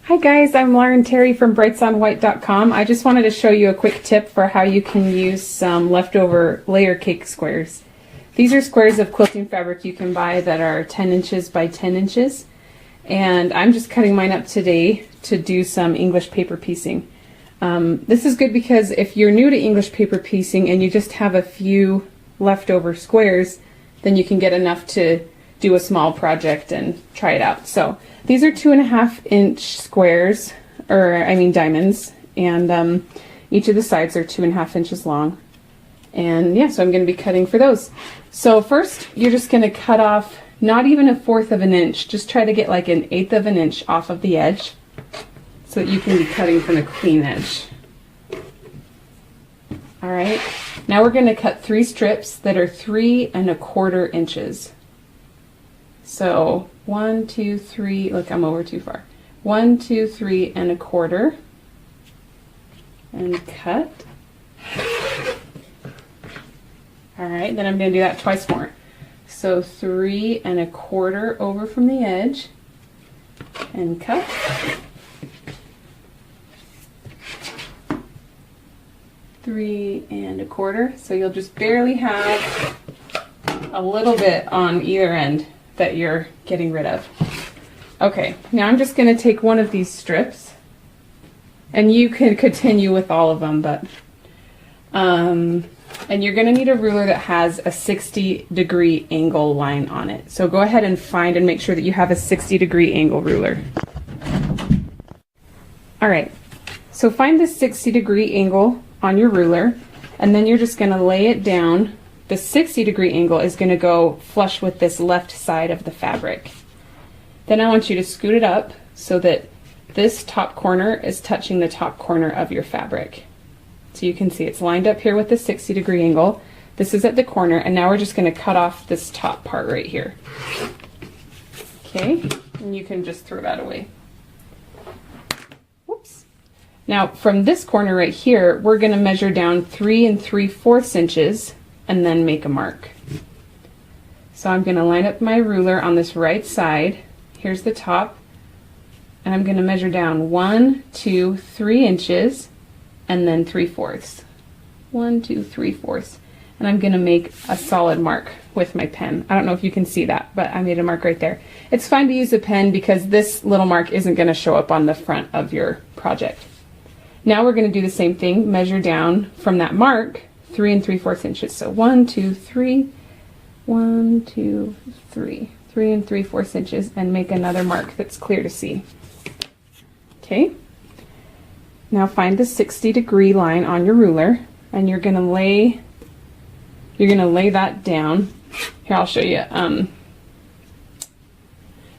Hi guys, I'm Lauren Terry from brightsonwhite.com. I just wanted to show you a quick tip for how you can use some leftover layer cake squares. These are squares of quilting fabric you can buy that are 10 inches by 10 inches. And I'm just cutting mine up today to do some English paper piecing. This is good because if you're new to English paper piecing and you just have a few leftover squares, then you can get enough to do a small project and try it out. So these are 2.5 inch squares, diamonds, and each of the sides are 2.5 inches long. And yeah, so I'm going to be cutting for those. So first, you're just going to cut off not even 1/4 of an inch. Just try to get like 1/8 of an inch off of the edge so that you can be cutting from a clean edge. All right, now we're going to cut 3 strips that are 3¼ inches. So 1, 2, 3, look, I'm over too far. 1, 2, 3¼ and cut. All right, then I'm going to do that twice more. So 3¼ over from the edge and cut. Three and a quarter. So you'll just barely have a little bit on either end that you're getting rid of. Okay, now I'm just going to take one of these strips, and you can continue with all of them, but and you're going to need a ruler that has a 60-degree angle line on it. So go ahead and find and make sure that you have a 60-degree angle ruler. All right, so find the 60-degree angle on your ruler, and then you're just going to lay it down. The 60-degree angle is going to go flush with this left side of the fabric. Then I want you to scoot it up so that this top corner is touching the top corner of your fabric. So you can see it's lined up here with the 60-degree angle. This is at the corner, and now we're just going to cut off this top part right here. Okay, and you can just throw that away. Whoops. Now from this corner right here, we're going to measure down 3 3/4 inches and then make a mark. So I'm going to line up my ruler on this right side. Here's the top, and I'm going to measure down 1, 2, 3 inches and then 3/4. 1, 2, 3/4, and I'm going to make a solid mark with my pen. I don't know if you can see that, but I made a mark right there. It's fine to use a pen because this little mark isn't going to show up on the front of your project. Now we're going to do the same thing, measure down from that mark 3 3/4 inches. So 1, 2, 3, 1, 2, 3, 3 3/4 inches, and make another mark that's clear to see. Okay. Now find the 60-degree line on your ruler, and you're gonna lay that down. Here, I'll show you.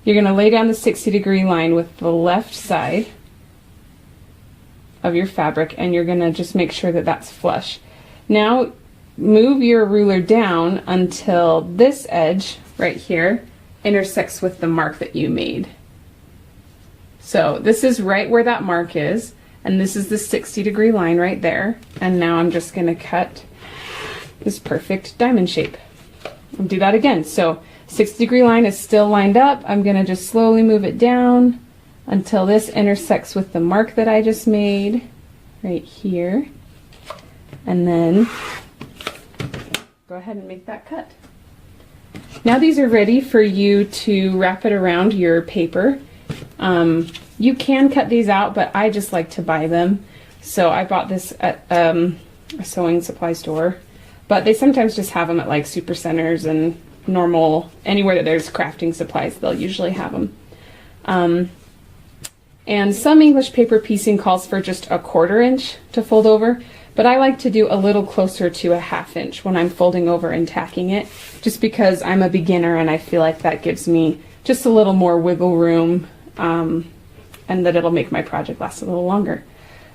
You're gonna lay down the 60-degree line with the left side of your fabric, and you're gonna just make sure that that's flush. Now move your ruler down until this edge right here intersects with the mark that you made. So this is right where that mark is, and this is the 60-degree line right there. And now I'm just going to cut this perfect diamond shape. I'll do that again. So 60-degree line is still lined up. I'm going to just slowly move it down until this intersects with the mark that I just made right here. And then go ahead and make that cut. Now these are ready for you to wrap it around your paper. You can cut these out, but I just like to buy them. So I bought this at a sewing supply store, but they sometimes just have them at like super centers and normal, anywhere that there's crafting supplies, they'll usually have them. And some English paper piecing calls for just 1/4 inch to fold over, but I like to do a little closer to 1/2 inch when I'm folding over and tacking it, just because I'm a beginner and I feel like that gives me just a little more wiggle room, and that it'll make my project last a little longer.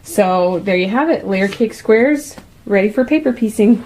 So there you have it, layer cake squares ready for paper piecing.